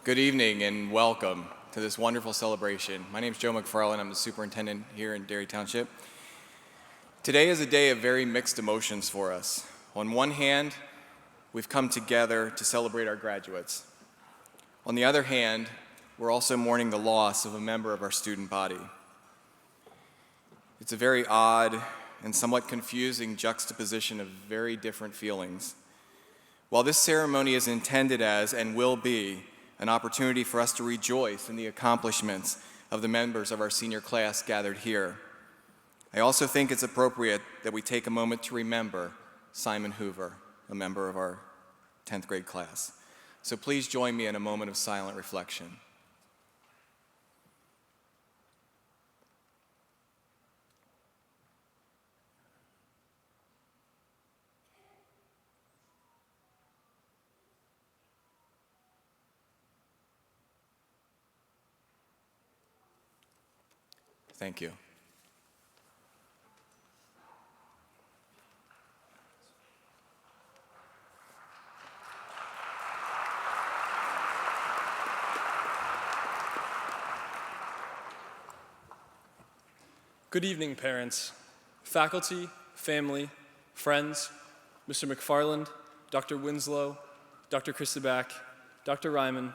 Good evening and welcome to this wonderful celebration. My name is Joe McFarland. I'm the superintendent here in Derry Township. Today is a day of very mixed emotions for us. On one hand, we've come together to celebrate our graduates. On the other hand, we're also mourning the loss of a member of our student body. It's a very odd and somewhat confusing juxtaposition of very different feelings. While this ceremony is intended as, and will be, an opportunity for us to rejoice in the accomplishments of the members of our senior class gathered here, I also think it's appropriate that we take a moment to remember Simon Hoover, a member of our 10th grade class. So please join me in a moment of silent reflection. Thank you. Good evening, parents, faculty, family, friends, Mr. McFarland, Dr. Winslow, Dr. Christoback, Dr. Ryman,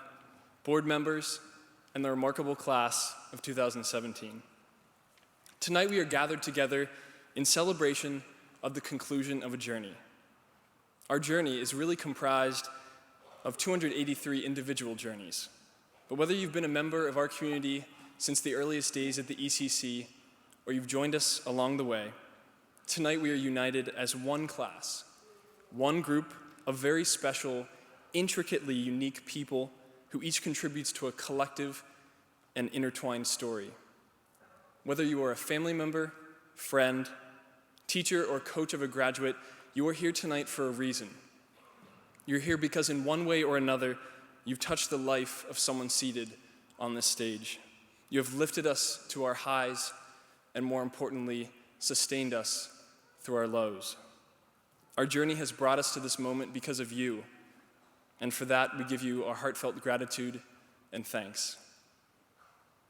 board members, and the remarkable class of 2017. Tonight we are gathered together in celebration of the conclusion of a journey. Our journey is really comprised of 283 individual journeys. But whether you've been a member of our community since the earliest days at the ECC, or you've joined us along the way, tonight we are united as one class, one group of very special, intricately unique people who each contributes to a collective and intertwined story. Whether you are a family member, friend, teacher, or coach of a graduate, you are here tonight for a reason. You're here because in one way or another, you've touched the life of someone seated on this stage. You have lifted us to our highs, and more importantly, sustained us through our lows. Our journey has brought us to this moment because of you, and for that we give you our heartfelt gratitude and thanks.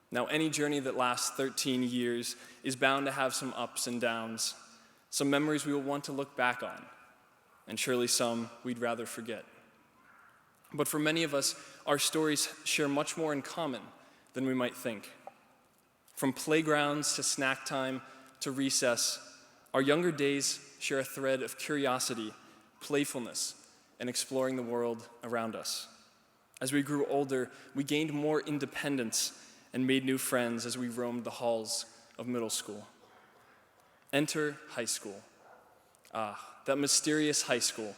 Now, any journey that lasts 13 years is bound to have some ups and downs, some memories we will want to look back on, and surely some we'd rather forget. But for many of us, our stories share much more in common than we might think. From playgrounds to snack time to recess, our younger days share a thread of curiosity, playfulness, and exploring the world around us. As we grew older, we gained more independence and made new friends as we roamed the halls of middle school. Enter high school. That mysterious high school.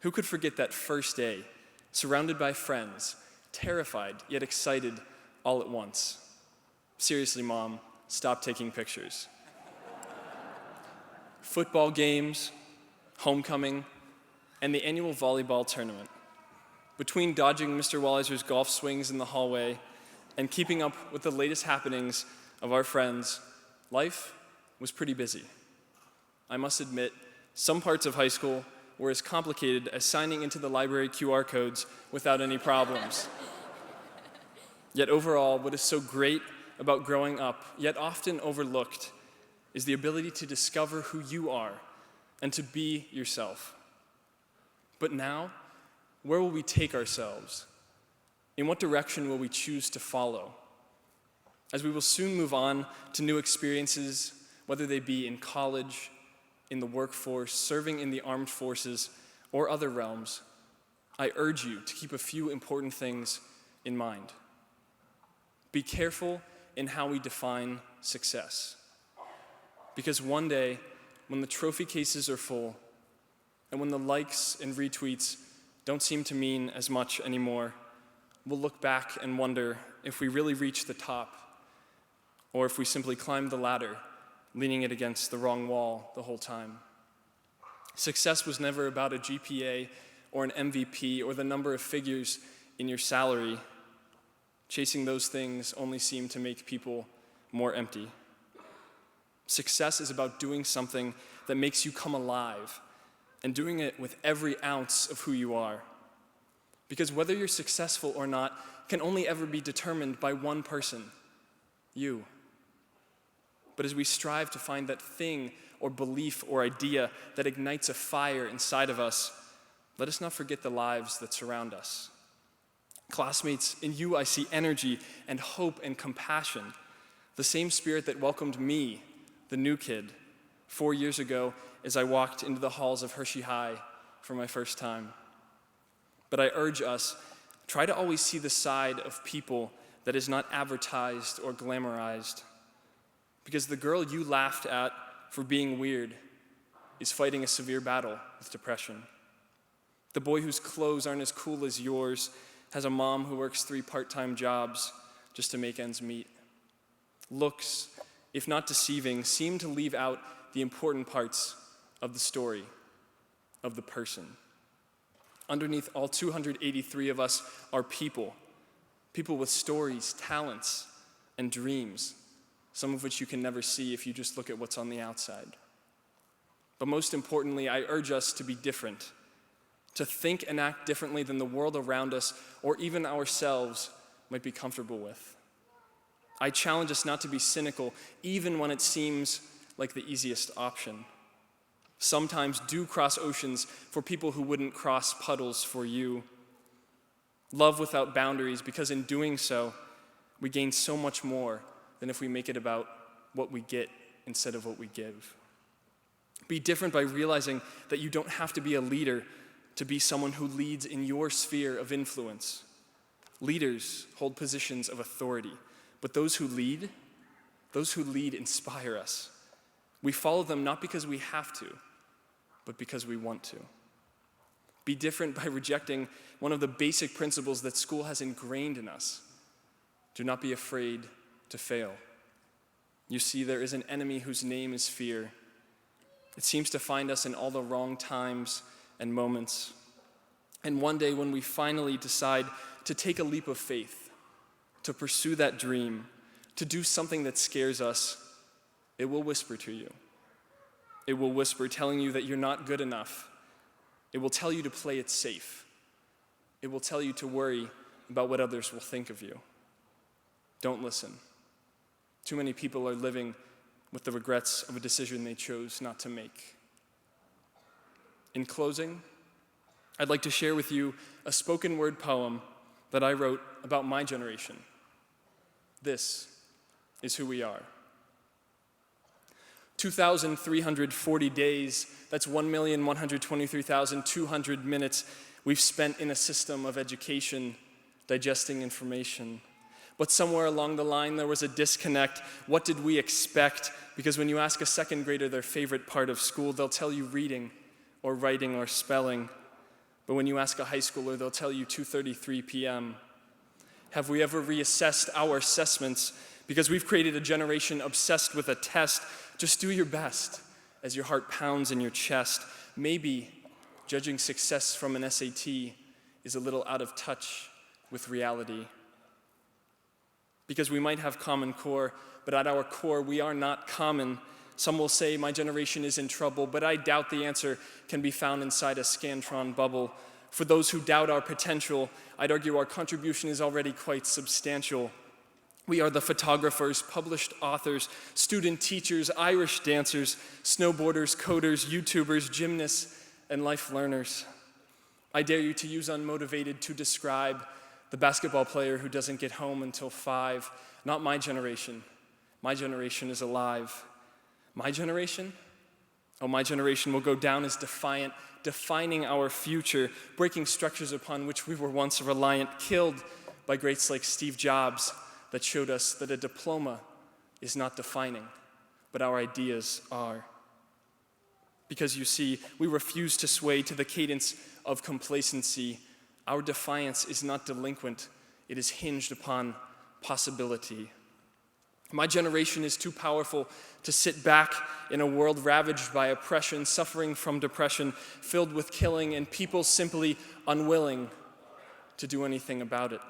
Who could forget that first day, surrounded by friends, terrified yet excited all at once? Seriously, Mom, stop taking pictures. Football games, homecoming, and the annual volleyball tournament. Between dodging Mr. Walliser's golf swings in the hallway and keeping up with the latest happenings of our friends, life was pretty busy. I must admit, some parts of high school were as complicated as signing into the library QR codes without any problems. Yet overall, what is so great about growing up, yet often overlooked, is the ability to discover who you are and to be yourself. But now, where will we take ourselves? In what direction will we choose to follow? As we will soon move on to new experiences, whether they be in college, in the workforce, serving in the armed forces, or other realms, I urge you to keep a few important things in mind. Be careful in how we define success. Because one day, when the trophy cases are full, and when the likes and retweets don't seem to mean as much anymore, we'll look back and wonder if we really reached the top, or if we simply climbed the ladder, leaning it against the wrong wall the whole time. Success was never about a GPA or an MVP or the number of figures in your salary. Chasing those things only seem to make people more empty. Success is about doing something that makes you come alive and doing it with every ounce of who you are. Because whether you're successful or not can only ever be determined by one person, you. But as we strive to find that thing or belief or idea that ignites a fire inside of us, let us not forget the lives that surround us. Classmates, in you I see energy and hope and compassion, the same spirit that welcomed me, the new kid, 4 years ago as I walked into the halls of Hershey High for my first time. But I urge us, try to always see the side of people that is not advertised or glamorized. Because the girl you laughed at for being weird is fighting a severe battle with depression. The boy whose clothes aren't as cool as yours has a mom who works 3 part-time jobs just to make ends meet. Looks, if not deceiving, seem to leave out the important parts of the story, of the person. Underneath all 283 of us are people with stories, talents, and dreams, some of which you can never see if you just look at what's on the outside. But most importantly, I urge us to be different, to think and act differently than the world around us or even ourselves might be comfortable with. I challenge us not to be cynical, even when it seems like the easiest option. Sometimes do cross oceans for people who wouldn't cross puddles for you. Love without boundaries, because in doing so, we gain so much more than if we make it about what we get instead of what we give. Be different by realizing that you don't have to be a leader to be someone who leads in your sphere of influence. Leaders hold positions of authority, but those who lead inspire us. We follow them not because we have to, but because we want to. Be different by rejecting one of the basic principles that school has ingrained in us. Do not be afraid to fail. You see, there is an enemy whose name is fear. It seems to find us in all the wrong times and moments. And one day when we finally decide to take a leap of faith, to pursue that dream, to do something that scares us, it will whisper to you. It will whisper, telling you that you're not good enough. It will tell you to play it safe. It will tell you to worry about what others will think of you. Don't listen. Too many people are living with the regrets of a decision they chose not to make. In closing, I'd like to share with you a spoken word poem that I wrote about my generation. This is who we are. 2,340 days, that's 1,123,200 minutes we've spent in a system of education, digesting information. But somewhere along the line, there was a disconnect. What did we expect? Because when you ask a second grader their favorite part of school, they'll tell you reading or writing or spelling. But when you ask a high schooler, they'll tell you 2:33 p.m. Have we ever reassessed our assessments? Because we've created a generation obsessed with a test. Just do your best as your heart pounds in your chest. Maybe judging success from an SAT is a little out of touch with reality. Because we might have Common Core, but at our core, we are not common. Some will say my generation is in trouble, but I doubt the answer can be found inside a Scantron bubble. For those who doubt our potential, I'd argue our contribution is already quite substantial. We are the photographers, published authors, student teachers, Irish dancers, snowboarders, coders, YouTubers, gymnasts, and life learners. I dare you to use unmotivated to describe the basketball player who doesn't get home until 5. Not my generation. My generation is alive. My generation? Oh, my generation will go down as defiant, defining our future, breaking structures upon which we were once reliant, killed by greats like Steve Jobs that showed us that a diploma is not defining, but our ideas are. Because you see, we refuse to sway to the cadence of complacency. Our defiance is not delinquent, it is hinged upon possibility. My generation is too powerful to sit back in a world ravaged by oppression, suffering from depression, filled with killing, and people simply unwilling to do anything about it.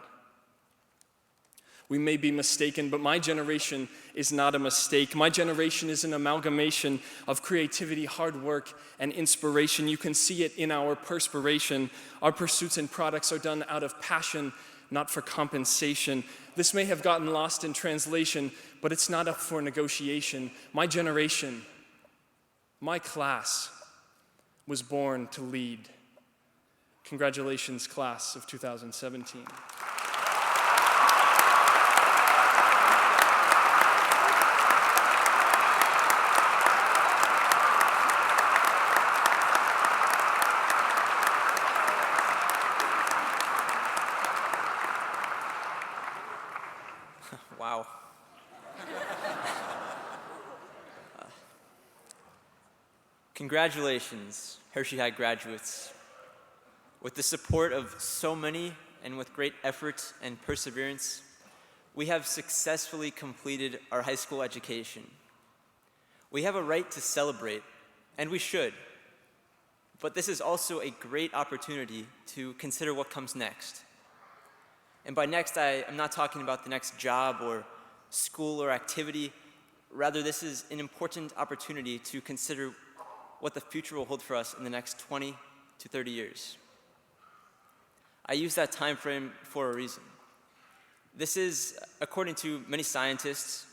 We may be mistaken, but my generation is not a mistake. My generation is an amalgamation of creativity, hard work, and inspiration. You can see it in our perspiration. Our pursuits and products are done out of passion, not for compensation. This may have gotten lost in translation, but it's not up for negotiation. My generation, my class, was born to lead. Congratulations, class of 2017. Wow. Congratulations, Hershey High graduates. With the support of so many and with great effort and perseverance, we have successfully completed our high school education. We have a right to celebrate, and we should. But this is also a great opportunity to consider what comes next. And by next, I am not talking about the next job or school or activity. Rather, this is an important opportunity to consider what the future will hold for us in the next 20 to 30 years. I use that time frame for a reason. This is, according to many scientists,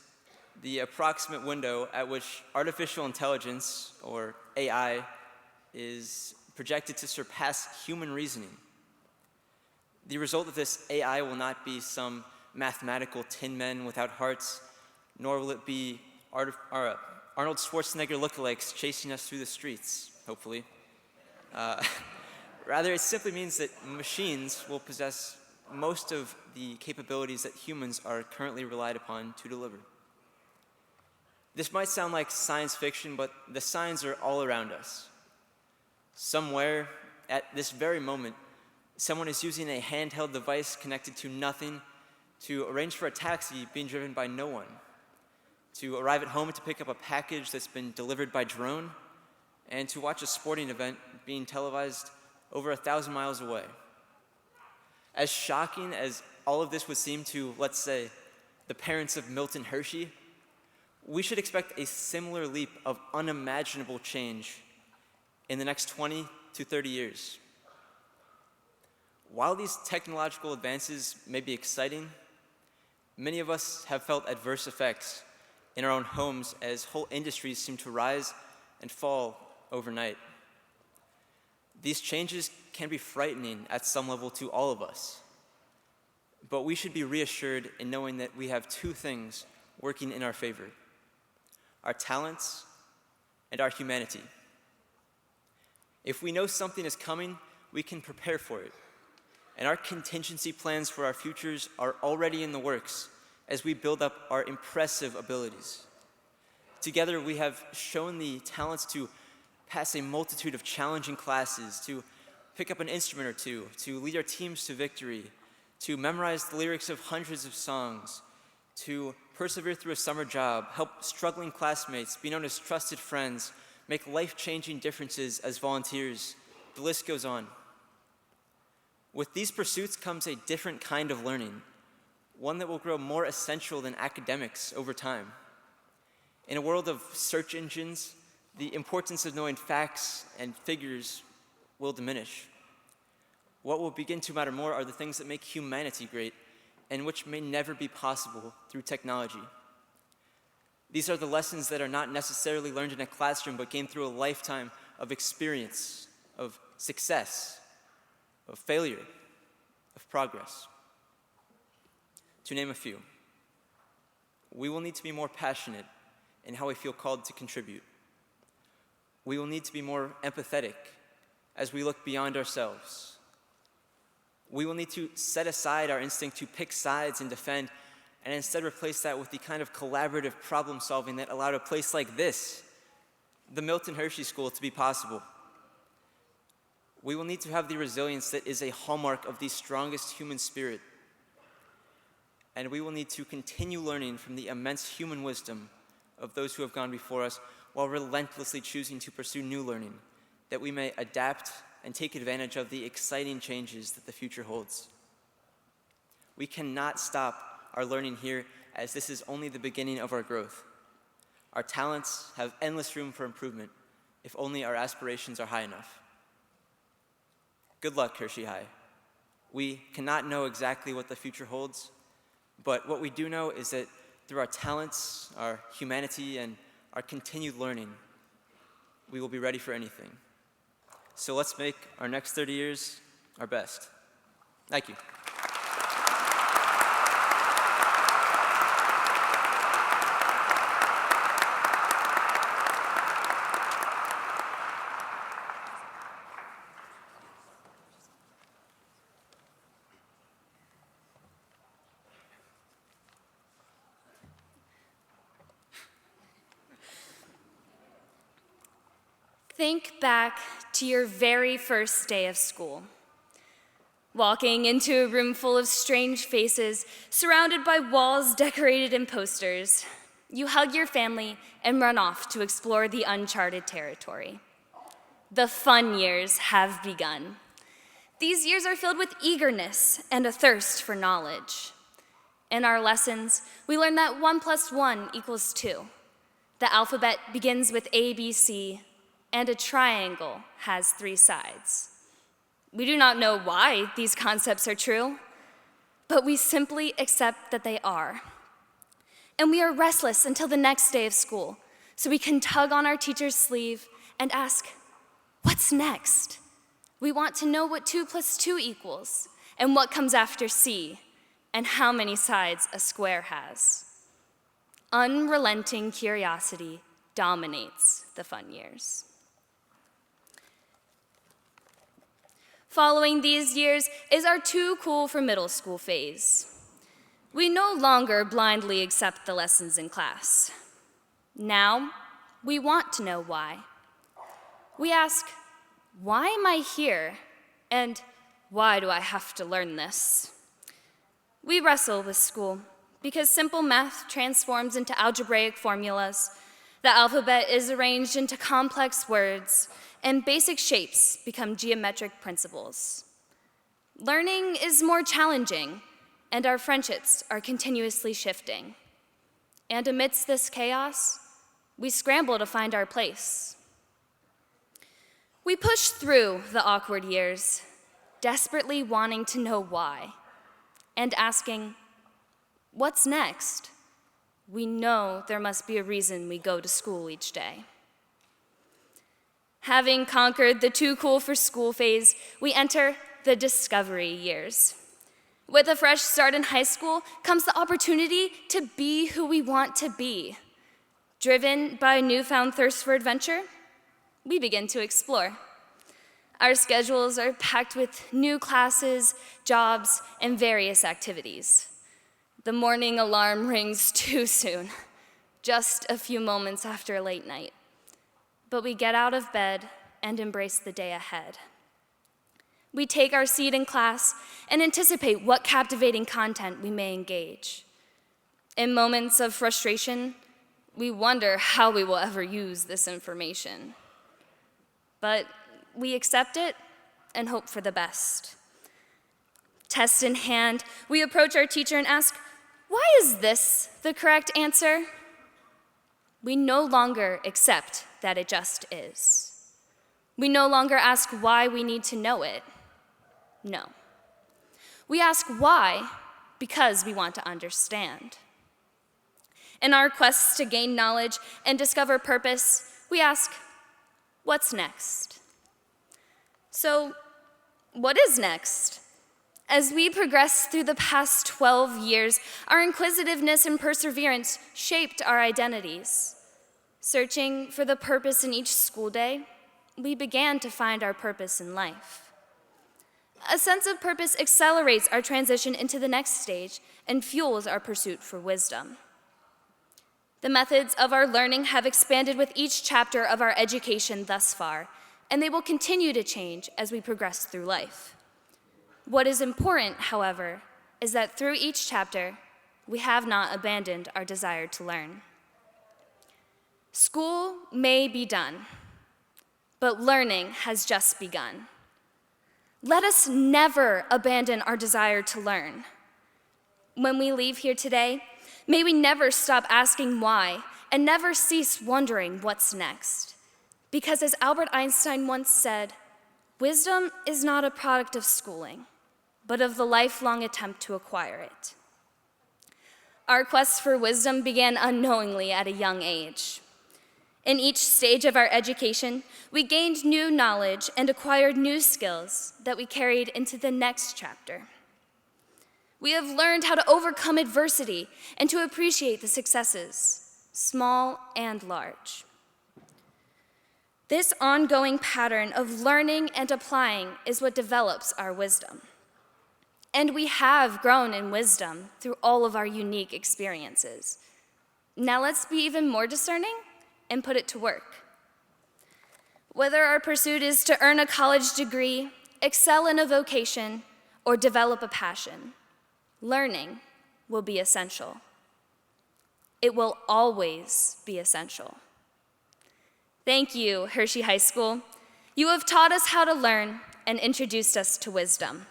the approximate window at which artificial intelligence, or AI, is projected to surpass human reasoning. The result of this AI will not be some mathematical tin men without hearts, nor will it be Arnold Schwarzenegger lookalikes chasing us through the streets, hopefully. Rather, it simply means that machines will possess most of the capabilities that humans are currently relied upon to deliver. This might sound like science fiction, but the signs are all around us. Somewhere, at this very moment, someone is using a handheld device connected to nothing to arrange for a taxi being driven by no one, to arrive at home to pick up a package that's been delivered by drone, and to watch a sporting event being televised over 1,000 miles away. As shocking as all of this would seem to, let's say, the parents of Milton Hershey, we should expect a similar leap of unimaginable change in the next 20 to 30 years. While these technological advances may be exciting, many of us have felt adverse effects in our own homes as whole industries seem to rise and fall overnight. These changes can be frightening at some level to all of us, but we should be reassured in knowing that we have two things working in our favor: our talents and our humanity. If we know something is coming, we can prepare for it, and our contingency plans for our futures are already in the works as we build up our impressive abilities. Together, we have shown the talents to pass a multitude of challenging classes, to pick up an instrument or two, to lead our teams to victory, to memorize the lyrics of hundreds of songs, to persevere through a summer job, help struggling classmates, be known as trusted friends, make life-changing differences as volunteers. The list goes on. With these pursuits comes a different kind of learning, one that will grow more essential than academics over time. In a world of search engines, the importance of knowing facts and figures will diminish. What will begin to matter more are the things that make humanity great and which may never be possible through technology. These are the lessons that are not necessarily learned in a classroom but gained through a lifetime of experience, of success, of failure, of progress. To name a few, we will need to be more passionate in how we feel called to contribute. We will need to be more empathetic as we look beyond ourselves. We will need to set aside our instinct to pick sides and defend, and instead replace that with the kind of collaborative problem solving that allowed a place like this, the Milton Hershey School, to be possible. We will need to have the resilience that is a hallmark of the strongest human spirit. And we will need to continue learning from the immense human wisdom of those who have gone before us, while relentlessly choosing to pursue new learning, that we may adapt and take advantage of the exciting changes that the future holds. We cannot stop our learning here, as this is only the beginning of our growth. Our talents have endless room for improvement if only our aspirations are high enough. Good luck, Hershey High. We cannot know exactly what the future holds, but what we do know is that through our talents, our humanity, and our continued learning, we will be ready for anything. So let's make our next 30 years our best. Thank you. Think back to your very first day of school. Walking into a room full of strange faces, surrounded by walls decorated in posters, you hug your family and run off to explore the uncharted territory. The fun years have begun. These years are filled with eagerness and a thirst for knowledge. In our lessons, we learn that 1 + 1 = 2. The alphabet begins with A, B, C, and a triangle has 3 sides. We do not know why these concepts are true, but we simply accept that they are. And we are restless until the next day of school, so we can tug on our teacher's sleeve and ask, what's next? We want to know what 2 + 2 =, and what comes after C, and how many sides a square has. Unrelenting curiosity dominates the fun years. Following these years is our too cool for middle school phase. We no longer blindly accept the lessons in class. Now, we want to know why. We ask, why am I here? And why do I have to learn this? We wrestle with school because simple math transforms into algebraic formulas, the alphabet is arranged into complex words, and basic shapes become geometric principles. Learning is more challenging, and our friendships are continuously shifting. And amidst this chaos, we scramble to find our place. We push through the awkward years, desperately wanting to know why, and asking, what's next? We know there must be a reason we go to school each day. Having conquered the too cool for school phase, we enter the discovery years. With a fresh start in high school comes the opportunity to be who we want to be. Driven by a newfound thirst for adventure, we begin to explore. Our schedules are packed with new classes, jobs, and various activities. The morning alarm rings too soon, just a few moments after a late night. But we get out of bed and embrace the day ahead. We take our seat in class and anticipate what captivating content we may engage. In moments of frustration, we wonder how we will ever use this information. But we accept it and hope for the best. Test in hand, we approach our teacher and ask, why is this the correct answer? We no longer accept that it just is. We no longer ask why we need to know it. No. We ask why because we want to understand. In our quest to gain knowledge and discover purpose, we ask, what's next? So, what is next? As we progress through the past 12 years, our inquisitiveness and perseverance shaped our identities. Searching for the purpose in each school day, we began to find our purpose in life. A sense of purpose accelerates our transition into the next stage and fuels our pursuit for wisdom. The methods of our learning have expanded with each chapter of our education thus far, and they will continue to change as we progress through life. What is important, however, is that through each chapter, we have not abandoned our desire to learn. School may be done, but learning has just begun. Let us never abandon our desire to learn. When we leave here today, may we never stop asking why and never cease wondering what's next. Because as Albert Einstein once said, wisdom is not a product of schooling, but of the lifelong attempt to acquire it. Our quest for wisdom began unknowingly at a young age. In each stage of our education, we gained new knowledge and acquired new skills that we carried into the next chapter. We have learned how to overcome adversity and to appreciate the successes, small and large. This ongoing pattern of learning and applying is what develops our wisdom. And we have grown in wisdom through all of our unique experiences. Now let's be even more discerning and put it to work. Whether our pursuit is to earn a college degree, excel in a vocation, or develop a passion, learning will be essential. It will always be essential. Thank you, Hershey High School. You have taught us how to learn and introduced us to wisdom.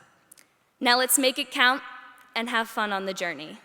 Now let's make it count and have fun on the journey.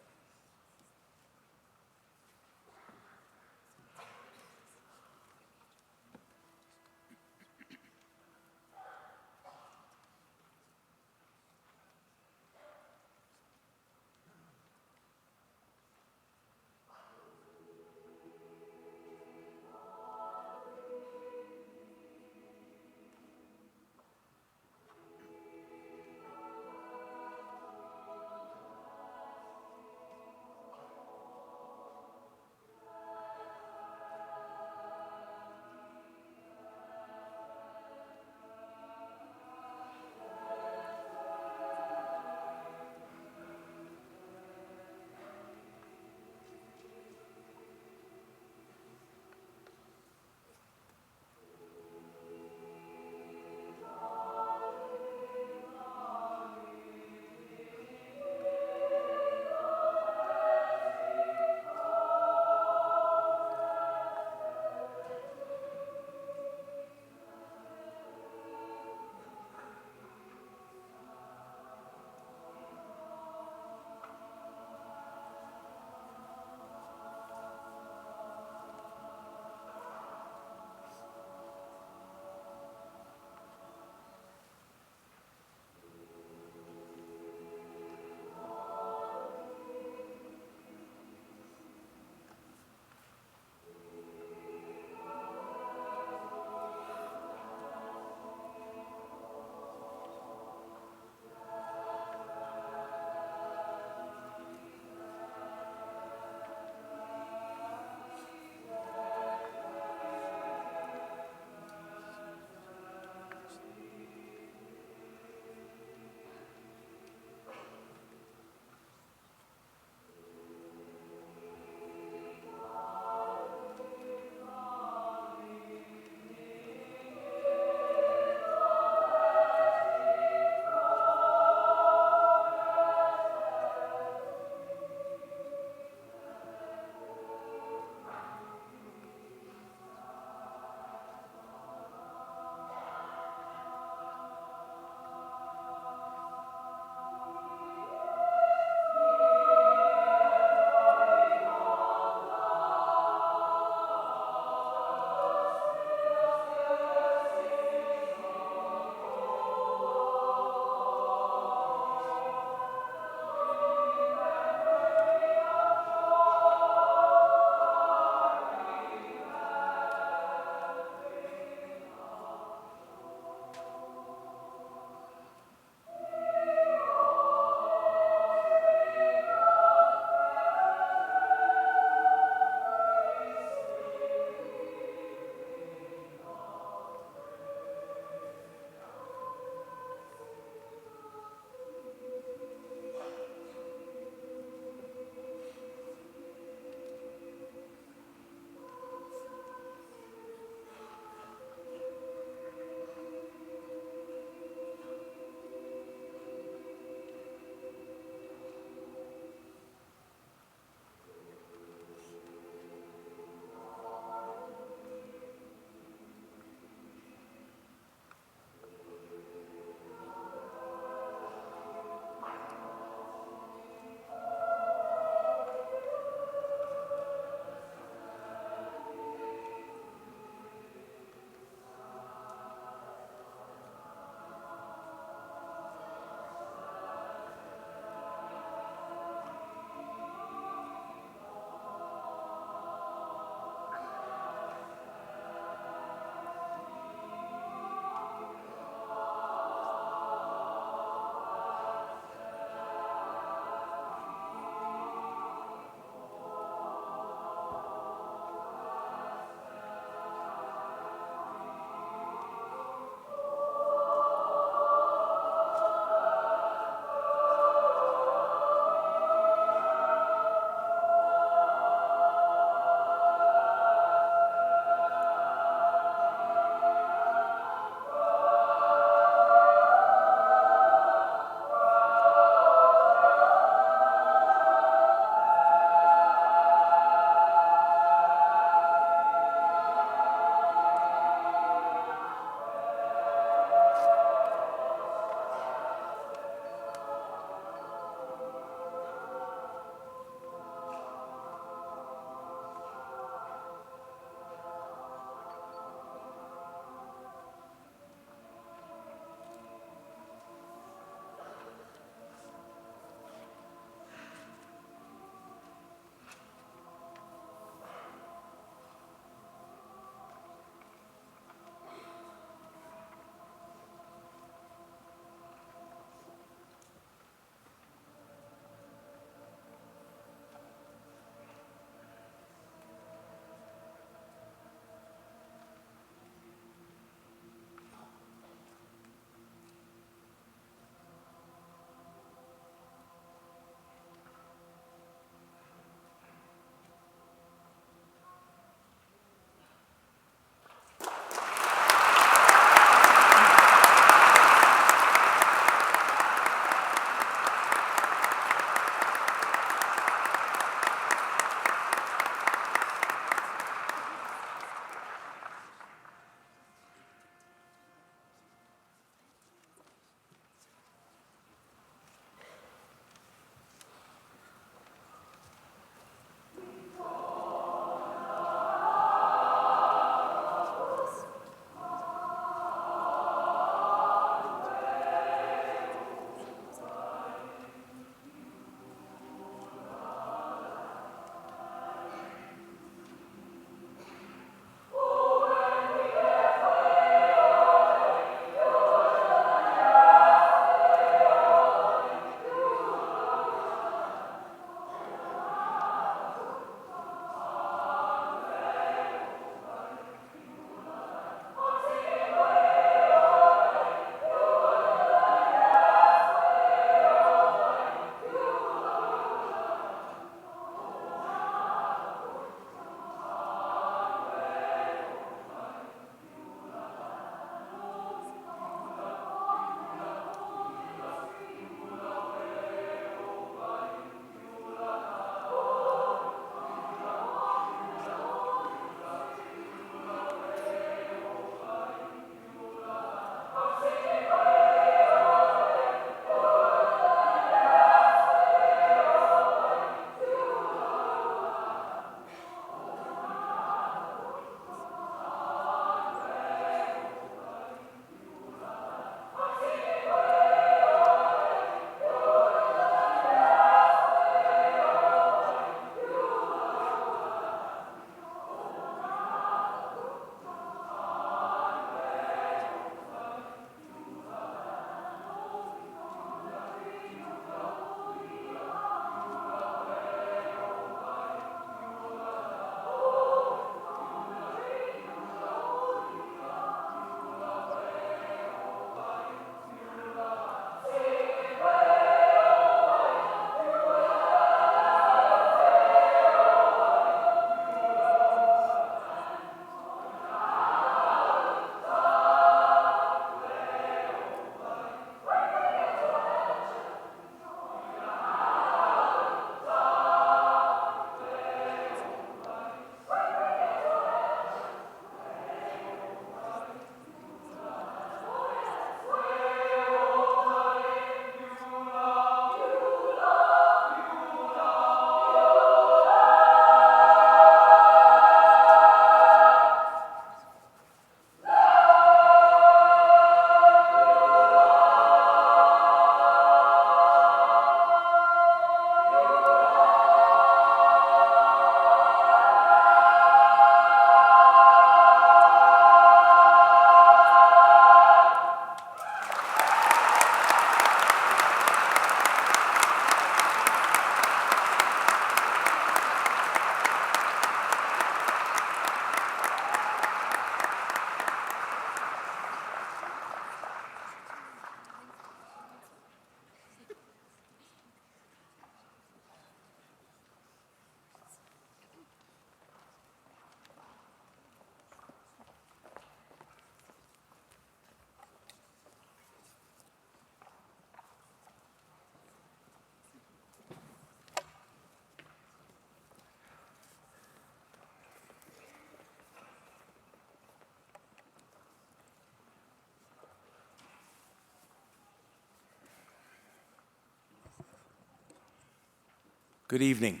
Good evening.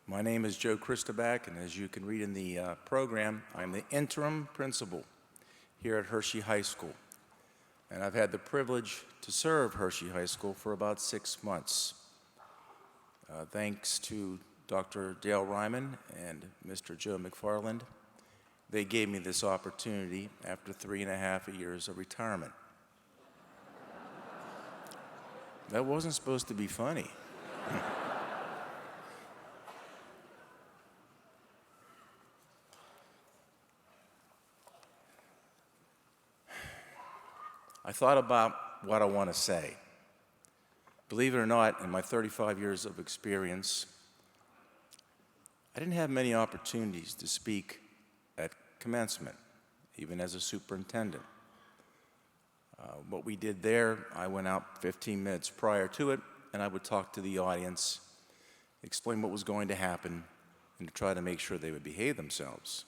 My name is Joe Christoback, and as you can read in the program, I'm the interim principal here at Hershey High School. And I've had the privilege to serve Hershey High School for about 6 months. Thanks to Dr. Dale Ryman and Mr. Joe McFarland, they gave me this opportunity after 3.5 years of retirement. That wasn't supposed to be funny. I thought about what I want to say. Believe it or not, in my 35 years of experience, I didn't have many opportunities to speak at commencement, even as a superintendent. What we did there, I went out 15 minutes prior to it, and I would talk to the audience, explain what was going to happen, and to try to make sure they would behave themselves.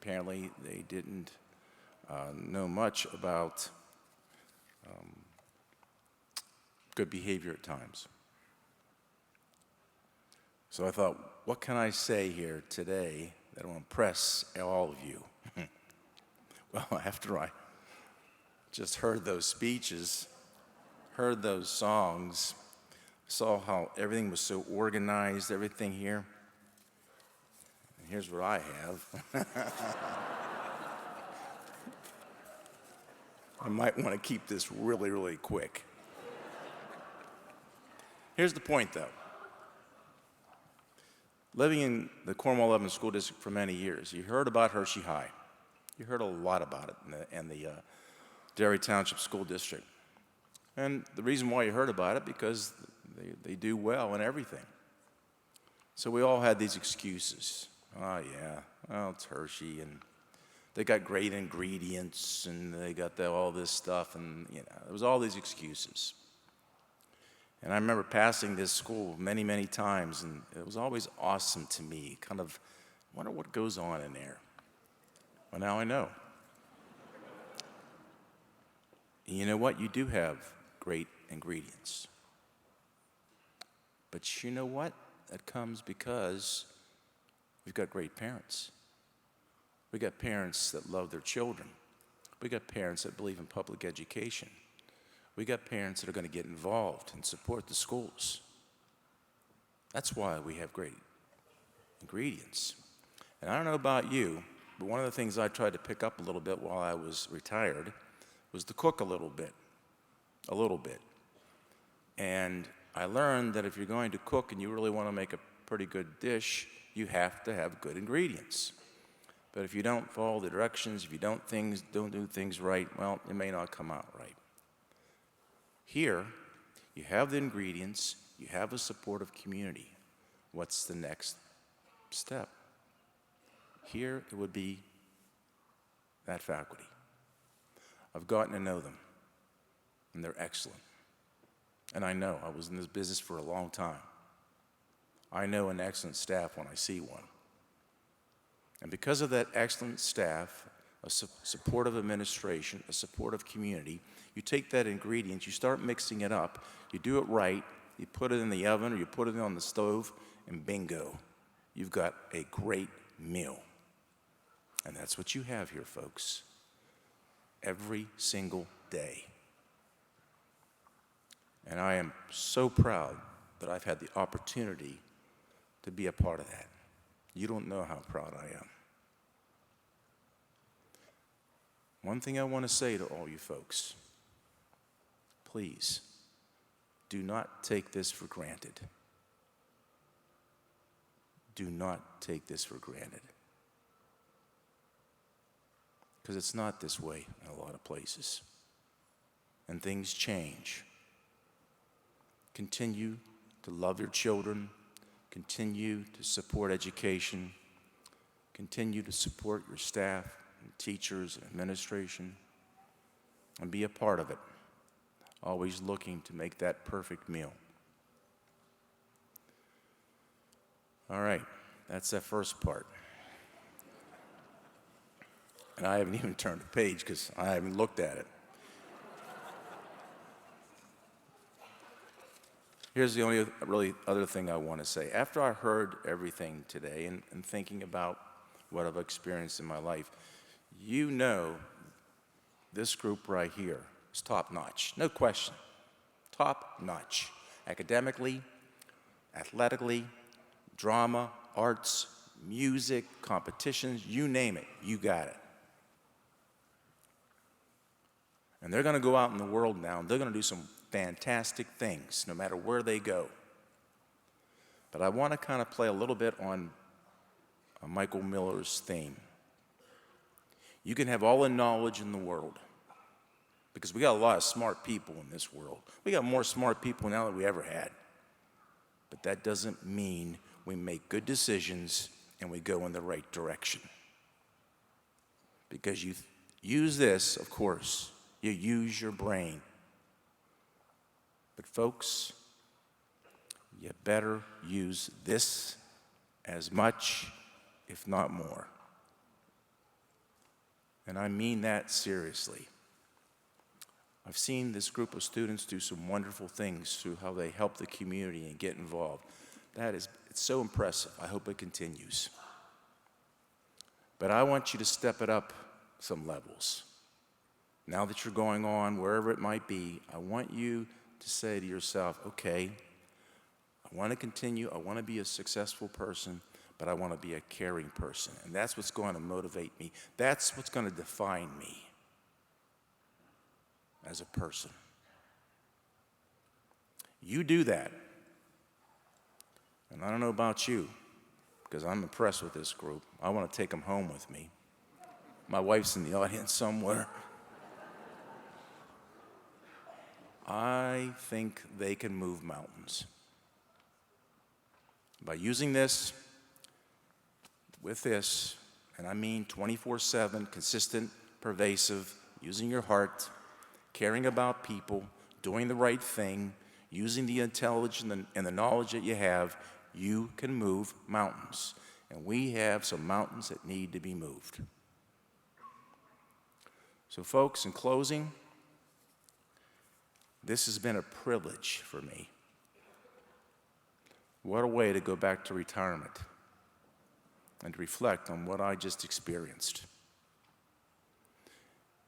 Apparently, they didn't know much about good behavior at times. So I thought, what can I say here today that will impress all of you? Well, after I just heard those speeches, heard those songs, saw how everything was so organized, everything here. And here's what I have. I might want to keep this really, really quick. Here's the point, though. Living in the Cornwall 11 School District for many years, you heard about Hershey High. You heard a lot about it in the Derry Township School District. And the reason why you heard about it, because they do well in everything. So we all had these excuses. Oh, yeah, well, it's Hershey, and they got great ingredients, and they got all this stuff, and there was all these excuses. And I remember passing this school many, many times, and it was always awesome to me. Kind of wonder what goes on in there. Well, now I know. And you know what? You do have great ingredients. But you know what? That comes because we've got great parents. We got parents that love their children. We got parents that believe in public education. We got parents that are going to get involved and support the schools. That's why we have great ingredients. And I don't know about you, but one of the things I tried to pick up a little bit while I was retired was to cook a little bit. And I learned that if you're going to cook and you really want to make a pretty good dish, you have to have good ingredients. But if you don't follow the directions, if you don't do things right, well, it may not come out right. Here, you have the ingredients, you have a supportive community. What's the next step? Here, it would be that faculty. I've gotten to know them, and they're excellent. And I know, I was in this business for a long time. I know an excellent staff when I see one. And because of that excellent staff, a supportive administration, a supportive community, you take that ingredient, you start mixing it up, you do it right, you put it in the oven or you put it on the stove, and bingo, you've got a great meal. And that's what you have here, folks, every single day. And I am so proud that I've had the opportunity to be a part of that. You don't know how proud I am. One thing I want to say to all you folks, please do not take this for granted. Do not take this for granted. Because it's not this way in a lot of places. And things change. Continue to love your children. Continue to support education. Continue to support your staff and teachers and administration. And be a part of it. Always looking to make that perfect meal. All right, that's that first part. And I haven't even turned the page because I haven't looked at it. Here's the only really other thing I want to say. After I heard everything today and thinking about what I've experienced in my life, you know this group right here is top notch. No question. Top notch. Academically, athletically, drama, arts, music, competitions, you name it, you got it. And they're going to go out in the world now, and they're going to do some fantastic things, no matter where they go. But I want to kind of play a little bit on Michael Miller's theme. You can have all the knowledge in the world, because we got a lot of smart people in this world. We got more smart people now than we ever had. But that doesn't mean we make good decisions and we go in the right direction. Because you use this, of course, you use your brain. But folks, you better use this as much, if not more. And I mean that seriously. I've seen this group of students do some wonderful things through how they help the community and get involved. It's so impressive. I hope it continues. But I want you to step it up some levels. Now that you're going on, wherever it might be, I want you to say to yourself, okay, I want to continue, I want to be a successful person, but I want to be a caring person. And that's what's going to motivate me. That's what's going to define me as a person. You do that. And I don't know about you, because I'm impressed with this group. I want to take them home with me. My wife's in the audience somewhere. I think they can move mountains. By using this, with this, and I mean 24/7, consistent, pervasive, using your heart, caring about people, doing the right thing, using the intelligence and the knowledge that you have, you can move mountains. And we have some mountains that need to be moved. So folks, in closing, this has been a privilege for me. What a way to go back to retirement and to reflect on what I just experienced.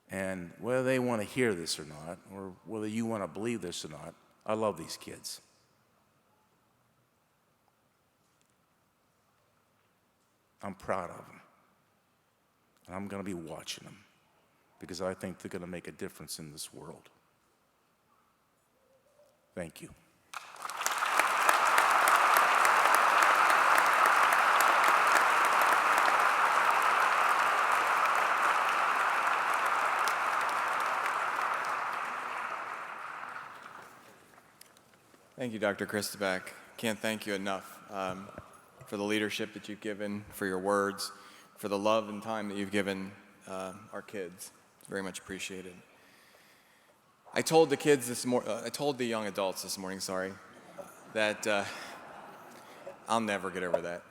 And whether they want to hear this or not, or whether you want to believe this or not, I love these kids. I'm proud of them. And I'm going to be watching them because I think they're going to make a difference in this world. Thank you. Thank you, Dr. Christoback. Can't thank you enough for the leadership that you've given, for your words, for the love and time that you've given our kids. It's very much appreciated. I told the young adults this morning, that I'll never get over that.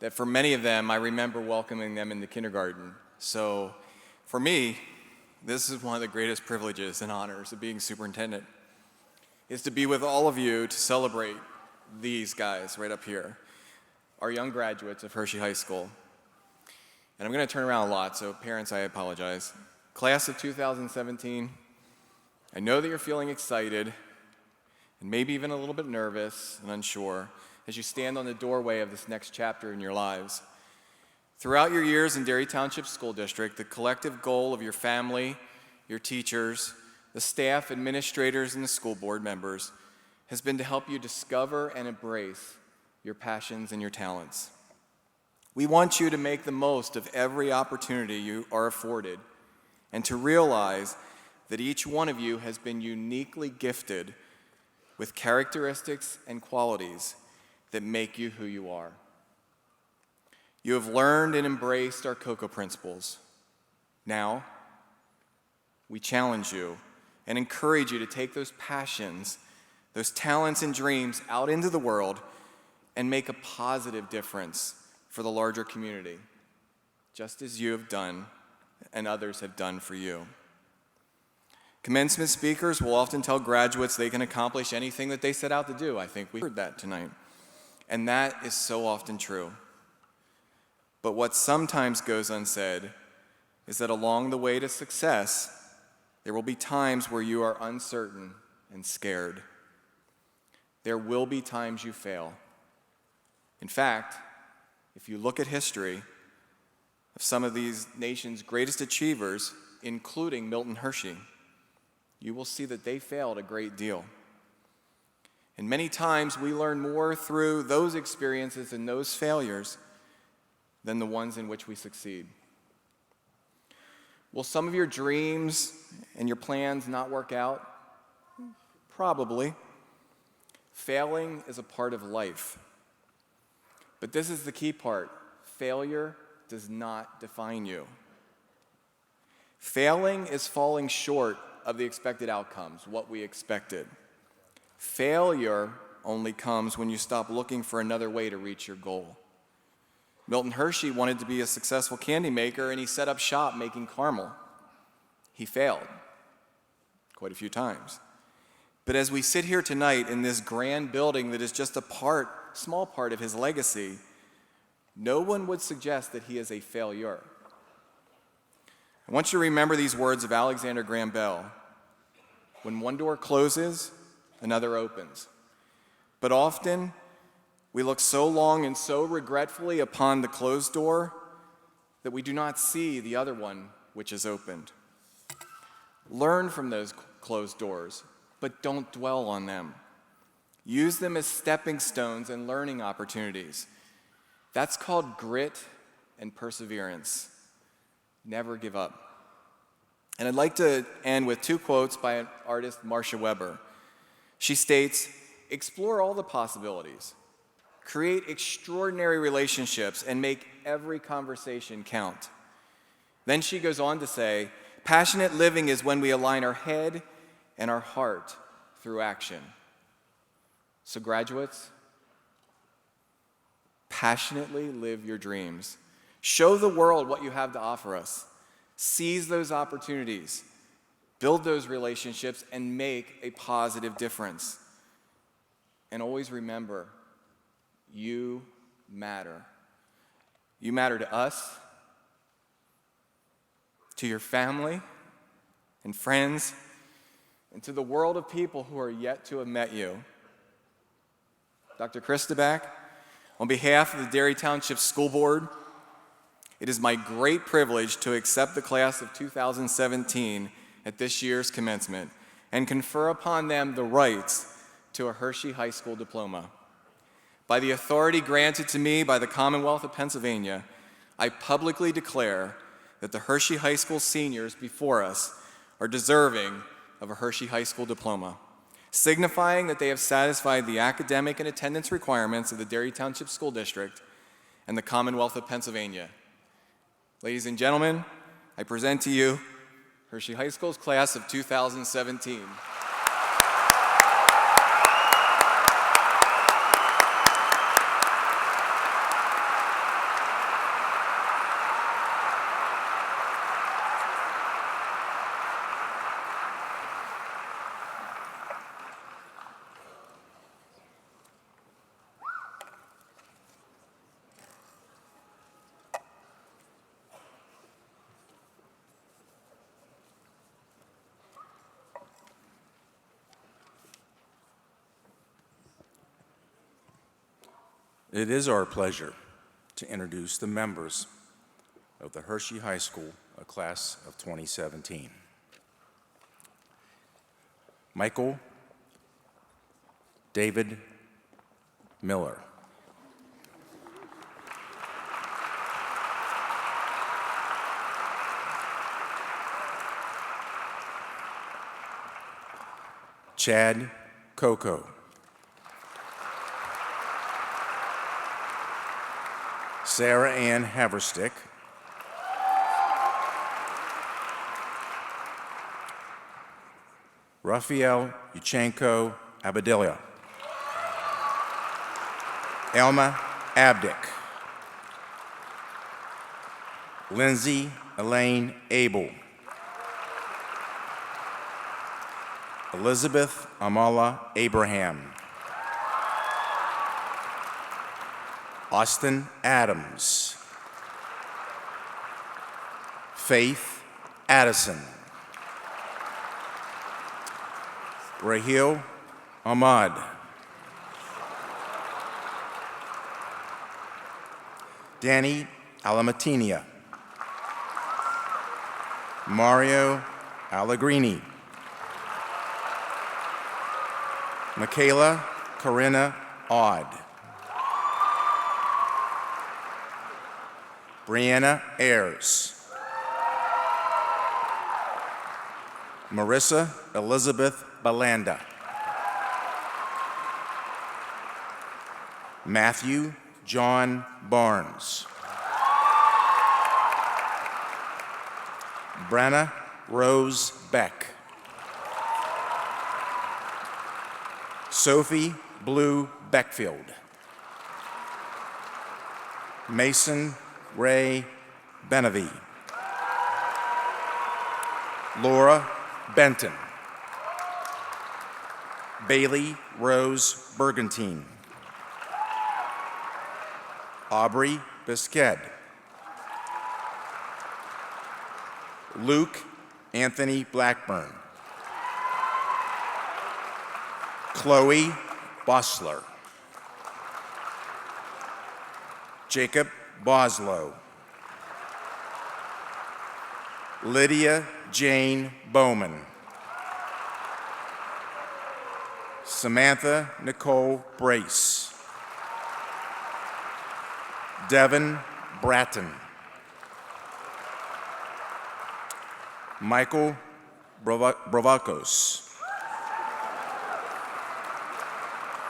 That for many of them, I remember welcoming them into kindergarten. So for me, this is one of the greatest privileges and honors of being superintendent, is to be with all of you to celebrate these guys right up here, our young graduates of Hershey High School. And I'm going to turn around a lot, so parents, I apologize. Class of 2017, I know that you're feeling excited and maybe even a little bit nervous and unsure as you stand on the doorway of this next chapter in your lives. Throughout your years in Derry Township School District, the collective goal of your family, your teachers, the staff, administrators, and the school board members has been to help you discover and embrace your passions and your talents. We want you to make the most of every opportunity you are afforded and to realize that each one of you has been uniquely gifted with characteristics and qualities that make you who you are. You have learned and embraced our Cocco principles. Now, we challenge you and encourage you to take those passions, those talents and dreams out into the world and make a positive difference for the larger community, just as you have done and others have done for you. Commencement speakers will often tell graduates they can accomplish anything that they set out to do. I think we heard that tonight. And that is so often true. But what sometimes goes unsaid is that along the way to success, there will be times where you are uncertain and scared. There will be times you fail. In fact, if you look at history of some of these nation's greatest achievers, including Milton Hershey, you will see that they failed a great deal. And many times we learn more through those experiences and those failures than the ones in which we succeed. Will some of your dreams and your plans not work out? Probably. Failing is a part of life. But this is the key part. Failure does not define you. Failing is falling short of the expected outcomes, what we expected. Failure only comes when you stop looking for another way to reach your goal. Milton Hershey wanted to be a successful candy maker, and he set up shop making caramel. He failed quite a few times. But as we sit here tonight in this grand building that is just a small part of his legacy, no one would suggest that he is a failure. I want you to remember these words of Alexander Graham Bell. When one door closes, another opens. But often, we look so long and so regretfully upon the closed door that we do not see the other one which is opened. Learn from those closed doors, but don't dwell on them. Use them as stepping stones and learning opportunities. That's called grit and perseverance. Never give up. And I'd like to end with two quotes by an artist, Marcia Weber. She states, "Explore all the possibilities. Create extraordinary relationships and make every conversation count." Then she goes on to say, "Passionate living is when we align our head and our heart through action." So graduates, passionately live your dreams. Show the world what you have to offer us. Seize those opportunities. Build those relationships and make a positive difference. And always remember, you matter. You matter to us, to your family and friends, and to the world of people who are yet to have met you. Dr. Christaback, on behalf of the Derry Township School Board, it is my great privilege to accept the class of 2017 at this year's commencement and confer upon them the rights to a Hershey High School diploma. By the authority granted to me by the Commonwealth of Pennsylvania, I publicly declare that the Hershey High School seniors before us are deserving of a Hershey High School diploma, signifying that they have satisfied the academic and attendance requirements of the Derry Township School District and the Commonwealth of Pennsylvania. Ladies and gentlemen, I present to you Hershey High School's class of 2017. It is our pleasure to introduce the members of the Hershey High School, a class of 2017. Michael David Miller. Chad Cocco. Sarah Haverstick. Raphael Yuchenko Abadilia. Elma Abdick. Lindsay Elaine Abel. Elizabeth Amala Abraham. Austin Adams. Faith Addison. Rahil Ahmad. Danny Alamatinia. Mario Allegrini. Michaela Corinna Odd. Brianna Ayers. Marissa Elizabeth Balanda. Matthew John Barnes. Brenna Rose Beck. Sophie Blue Beckfield. Mason Ray Benavie. Laura Benton. Bailey Rose Bergantine. Aubrey Bisquet. Luke Anthony Blackburn. Chloe Bosler. Jacob Boslow. Lydia Jane Bowman. Samantha Nicole Brace. Devin Bratton. Michael Bravacos.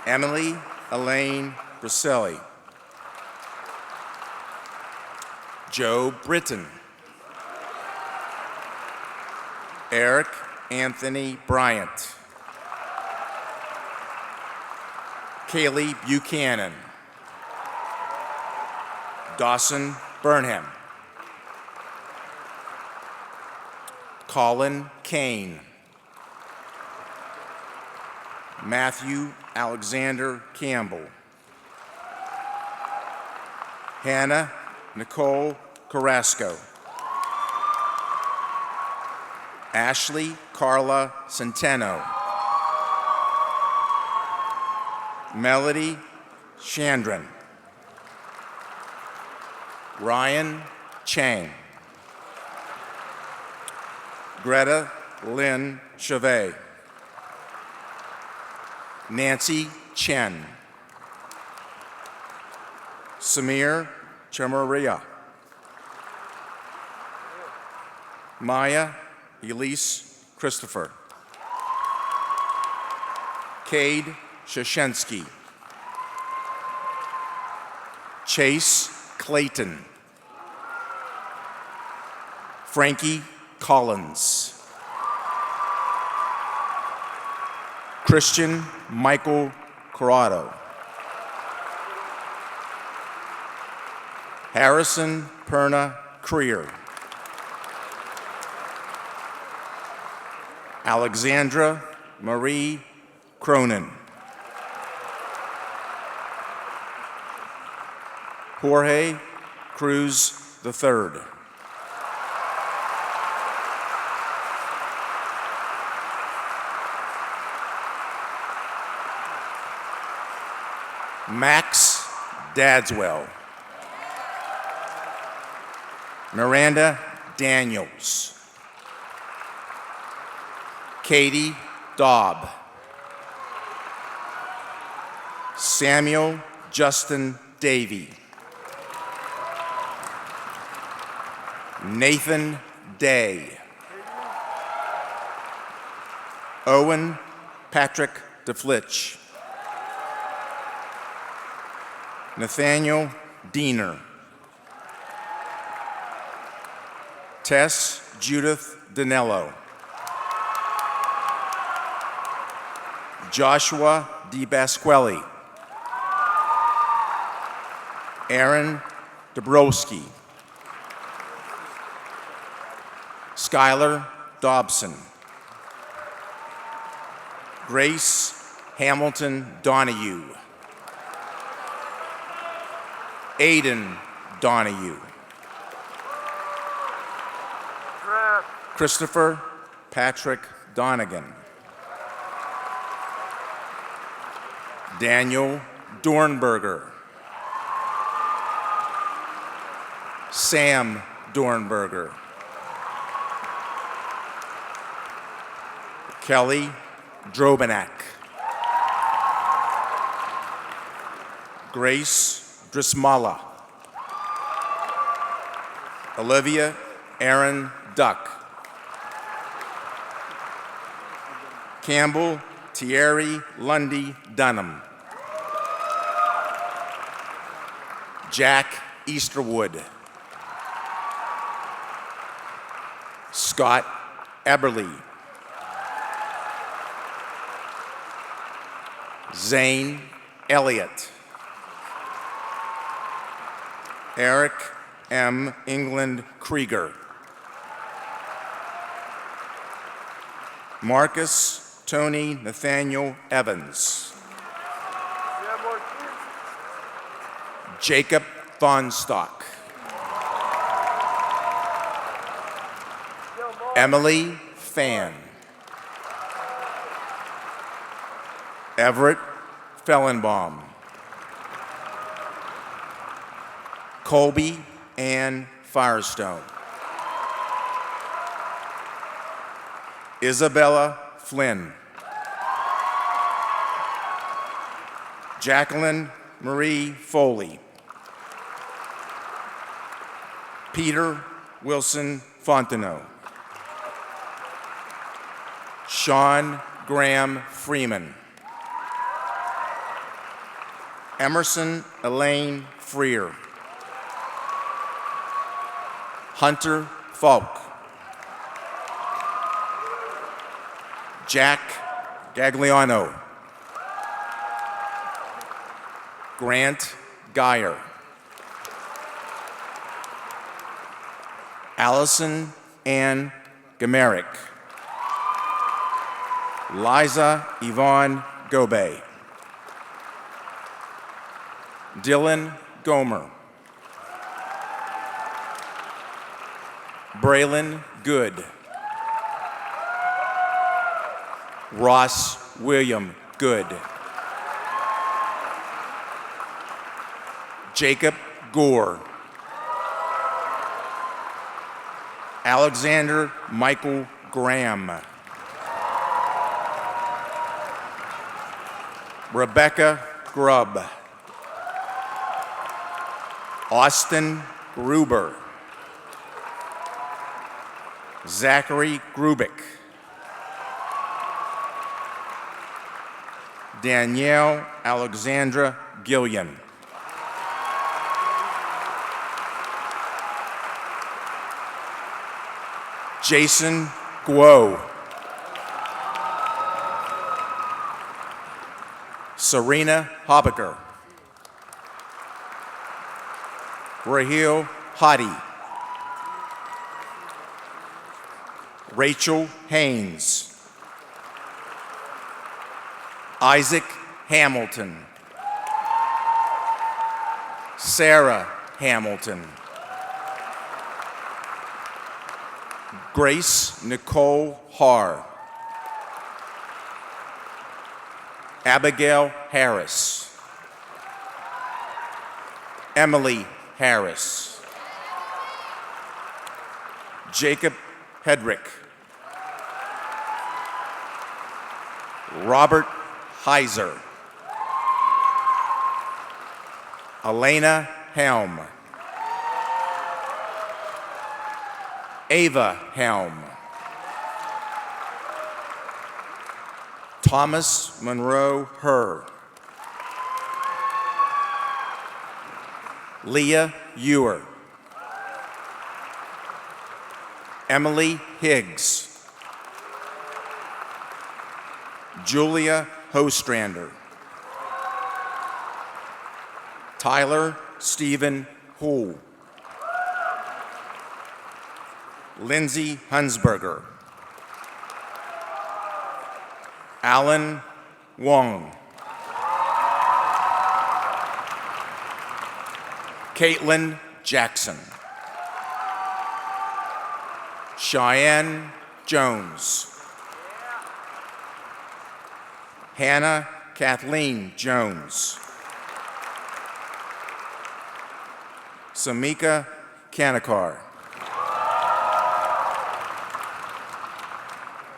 Emily Elaine Briselli. Joe Britton. Eric Anthony Bryant. Kaylee Buchanan. Dawson Burnham. Colin Kane. Matthew Alexander Campbell. Hannah Nicole Carrasco. Ashley Carla Centeno. Melody Chandran. Ryan Chang. Greta Lynn Chevet. Nancy Chen. Samir Chamaria. Maya Elise Christopher. Cade Shashensky. Chase Clayton. Frankie Collins. Christian Michael Corrado. Harrison Perna Creer. Alexandra Marie Cronin. Jorge Cruz III. Max Dadswell. Miranda Daniels. Katie Daub. Samuel Justin Davey. Nathan Day. Owen Patrick DeFlitch. Nathaniel Diener. Tess Judith Danello. Joshua DiBasquelli. Aaron Dabrowski. Skylar Dobson. Grace Hamilton Donahue. Aiden Donahue. Christopher Patrick Donegan. Daniel Dornberger. Sam Dornberger. Kelly Drobanak. Grace Drismala. Olivia Aaron Duck. Campbell Thierry Lundy Dunham. Jack Easterwood. Scott Eberly. Zane Elliott. Eric M. England Krieger. Marcus Tony Nathaniel Evans. Jacob Vonstock. Emily Fan. Everett Fellenbaum. Colby Ann Firestone. Isabella Flynn. Jacqueline Marie Foley. Peter Wilson Fontenot. Sean Graham Freeman. Emerson Elaine Freer. Hunter Falk. Jack Gagliano. Grant Geyer. Allison Ann Gamerick. Liza Yvonne Gobey. Dylan Gomer. Braylon Good. Ross William Good. Jacob Gore. Alexander Michael Graham. Rebecca Grubb. Austin Gruber. Zachary Grubick. Danielle Alexandra Gillian. Jason Guo. Serena Hobbiker. Raheel Hadi. Rachel Haynes. Isaac Hamilton. Sarah Hamilton. Grace Nicole Haar. Abigail Harris. Emily Harris. Jacob Hedrick. Robert Heiser. Elena Helm. Ava Helm. Thomas Monroe Herr. Leah Ewer. Emily Higgs. Julia Hostrander. Tyler Stephen Hull. Lindsay Hunsberger. Alan Wong. Caitlin Jackson. Cheyenne Jones. Hannah Kathleen Jones. Samika Kanikar.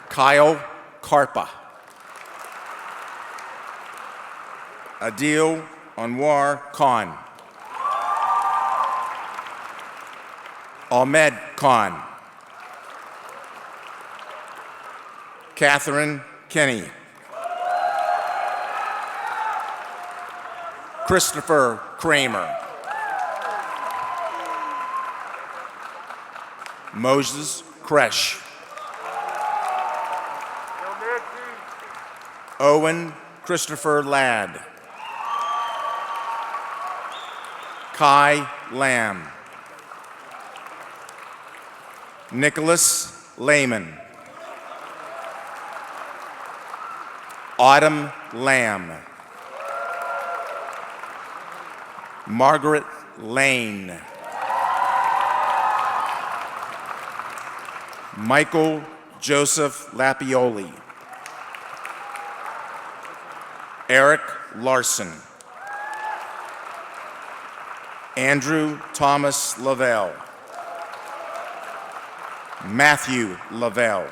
Kyle Karpa. Adil Anwar Khan. Ahmed Khan. Catherine Kenny. Christopher Kramer. Moses Kresh. Owen Christopher Ladd. Kai Lamb. Nicholas Lehman. Autumn Lamb. Margaret Lane. Michael Joseph Lapioli. Eric Larson. Andrew Thomas Lavelle. Matthew Lavelle.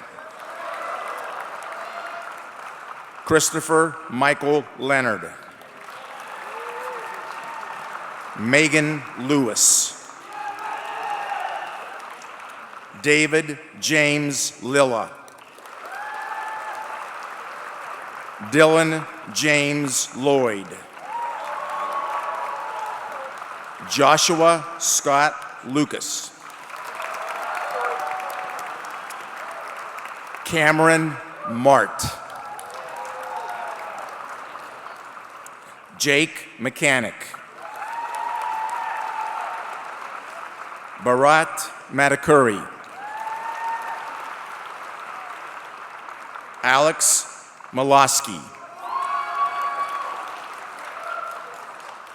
Christopher Michael Leonard. Megan Lewis. David James Lilla. Dylan James Lloyd. Joshua Scott Lucas. Cameron Mart. Jake Mechanic. Bharat Matakuri. Alex Moloski.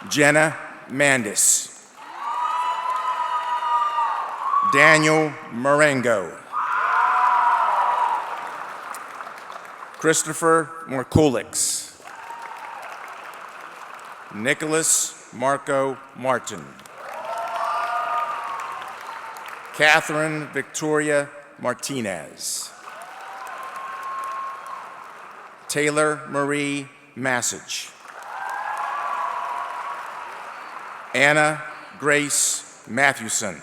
Jenna Mandis. Daniel Marengo. Christopher Morkulix. Nicholas Marco Martin. Catherine Victoria Martinez. Taylor Marie Massage. Anna Grace Mathewson.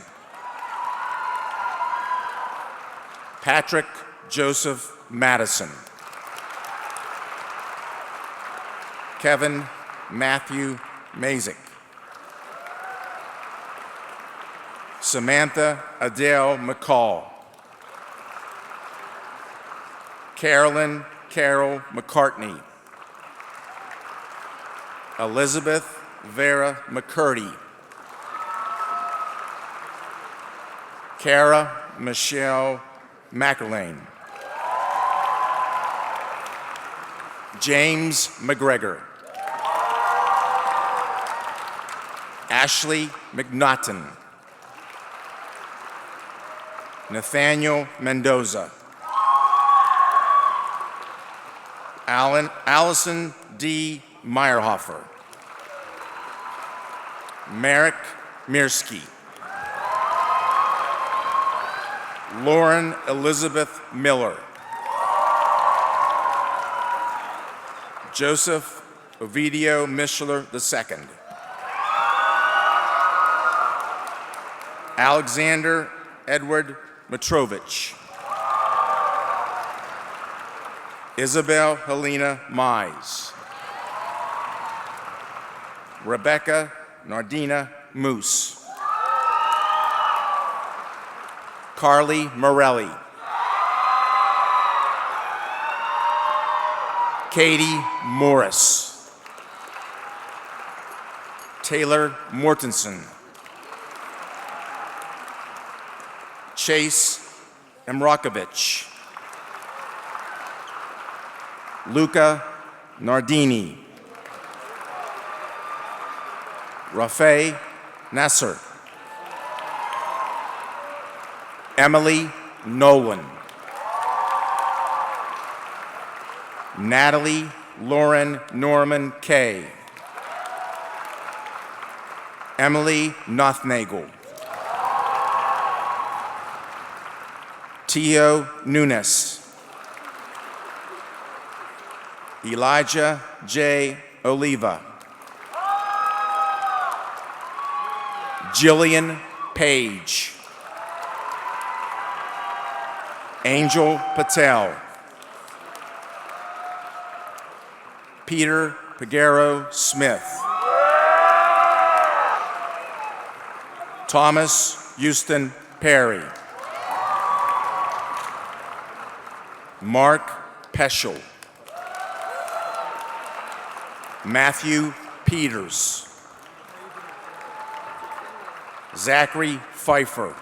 Patrick Joseph Madison. Kevin Matthew Mazik. Samantha Adele McCall. Carolyn Carol McCartney. Elizabeth Vera McCurdy. Kara Michelle McElwain. James McGregor. Ashley McNaughton. Nathaniel Mendoza. Allison D. Meyerhofer. Merrick Mirsky. Lauren Elizabeth Miller. Joseph Ovidio Mishler II. Alexander Edward Mitrovich. Isabel Helena Mize. Rebecca Nardina Moose. Carly Morelli. Katie Morris. Taylor Mortensen. Chase Emrakovich. Luca Nardini. Rafay Nasser. Emily Nolan. Natalie Lauren Norman Kay. Emily Nothnagel. Tio Nunes. Elijah J. Oliva. Jillian Page. Angel Patel. Peter Pagero Smith. Thomas Houston Perry. Mark Peschel. Matthew Peters. Zachary Pfeiffer.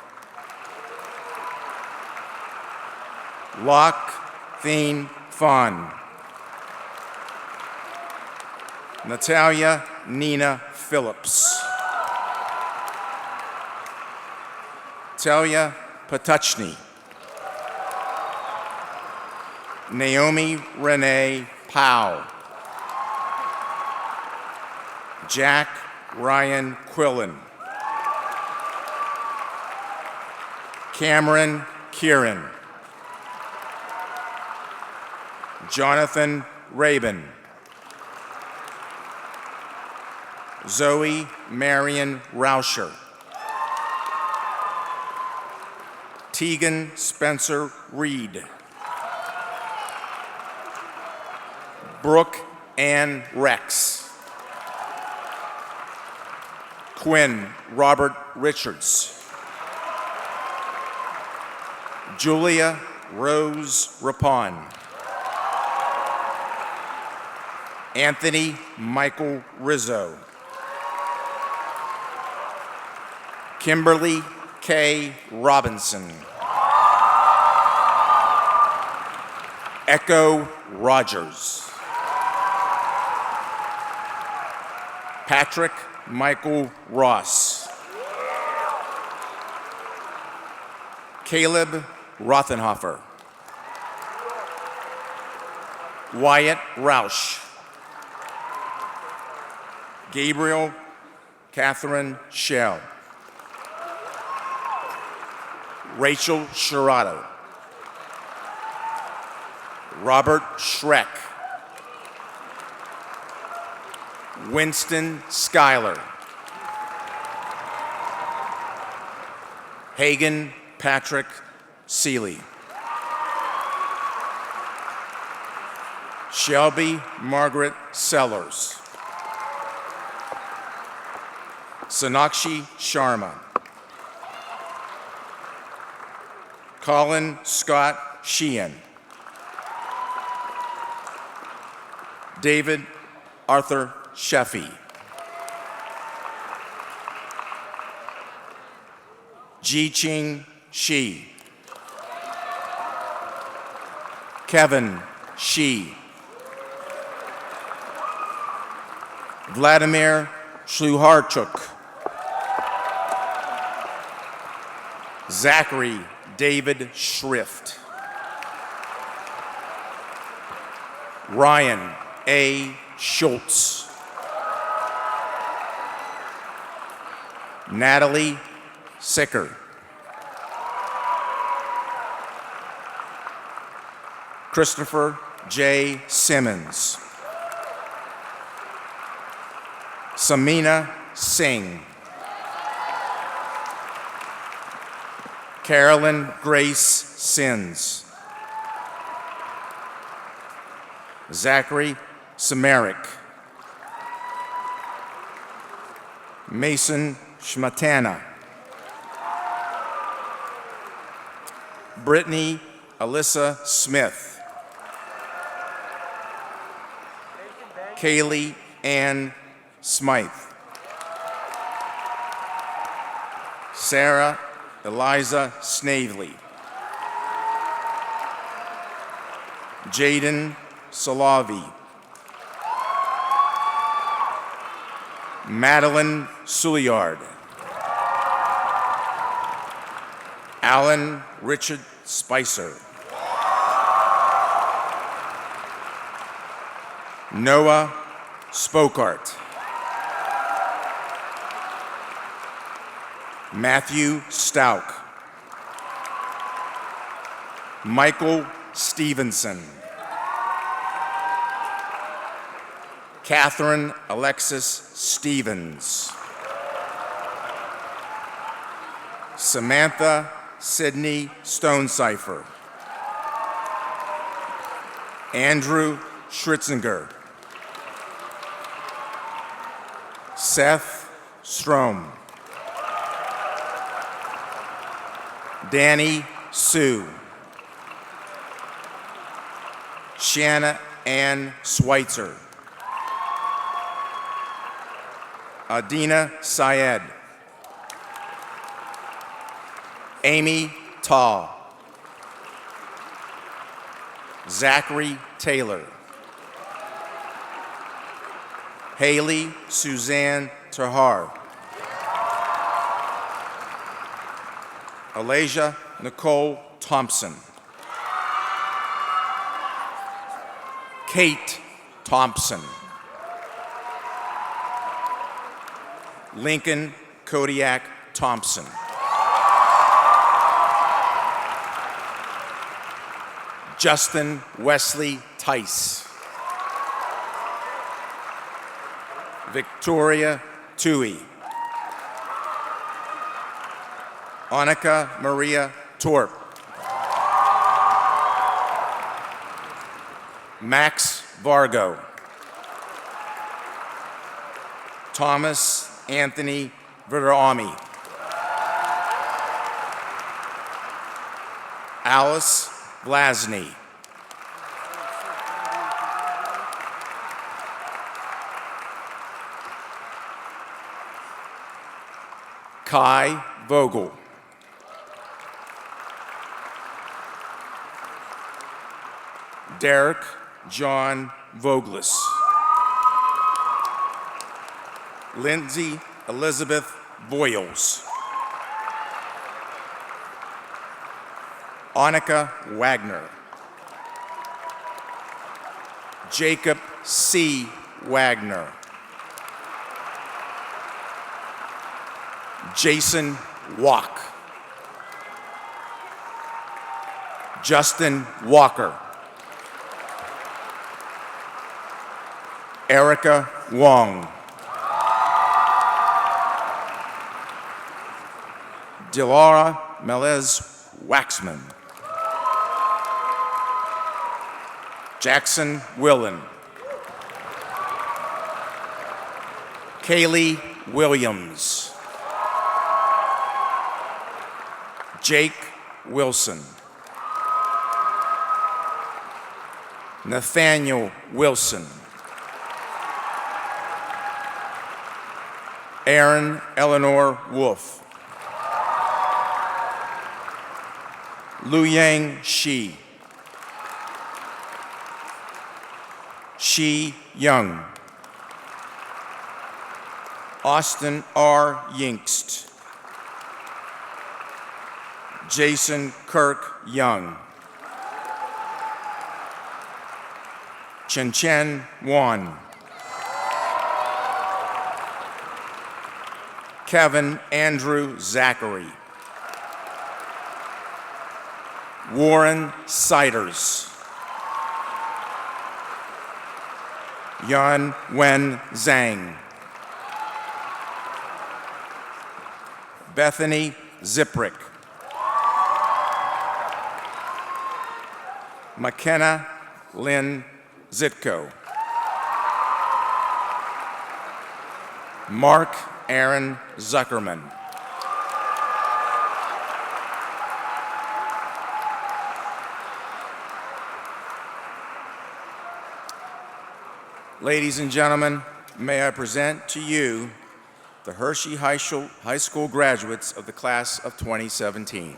Locke Thien Fon. Natalia Nina Phillips. Talia Patuchny. Naomi Renee Powell. Jack Ryan Quillen. Cameron Kieran. Jonathan Rabin. Zoe Marion Rauscher. Tegan Spencer Reed. Brooke Ann Rex. Quinn Robert Richards. Julia Rose Rapon. Anthony Michael Rizzo. Kimberly K. Robinson. Echo Rogers. Patrick Michael Ross. Caleb Rothenhofer. Wyatt Roush. Gabriel Catherine Shell. Rachel Shirato. Robert Schreck. Winston Schuyler. Hagen Patrick Seeley. Shelby Margaret Sellers. Sonakshi Sharma. Colin Scott Sheehan. David Arthur Sheffy. Ji-Ching Shi. Kevin Shi. Vladimir Shluharchuk. Zachary David Schrift. Ryan A. Schultz. Natalie Sicker. Christopher J. Simmons. Samina Singh. Carolyn Grace Sins. Zachary Samarick. Mason Schmatana. Brittany Alyssa Smith. Kaylee Ann Smythe. Sarah Eliza Snavely. Jaden Salavi. Madeline Sulliard. Alan Richard Spicer. Noah Spokart. Matthew Stauk. Michael Stevenson. Catherine Alexis Stevens. Samantha Sydney Stonecipher. Andrew Schritzinger. Seth Strom. Danny Sue. Shanna Ann Schweitzer. Adina Syed. Amy Tall. Zachary Taylor. Haley Suzanne Tahar. Alasia Nicole Thompson. Kate Thompson. Lincoln Kodiak Thompson. Justin Wesley Tice. Victoria Tui. Annika Maria Torp. Max Vargo. Thomas Anthony Vidarami. Alice Blasney. Kai Vogel. Derek John Voglis. Lindsay Elizabeth Boyles. Annika Wagner. Jacob C. Wagner. Jason Walk. Justin Walker. Erica Wong. Dilara Melez Waxman. Jackson Willen. Kaylee Williams. Jake Wilson. Nathaniel Wilson. Aaron Eleanor Wolf. Luyang Shi. Shi Young. Austin R. Yinkst. Jason Kirk Young. Chen Chen Wan. Kevin Andrew Zachary. Warren Siders. Yan Wen Zhang. Bethany Ziprick. McKenna Lynn Zitko. Mark Aaron Zuckerman. Ladies and gentlemen, may I present to you the Hershey High School graduates of the class of 2017.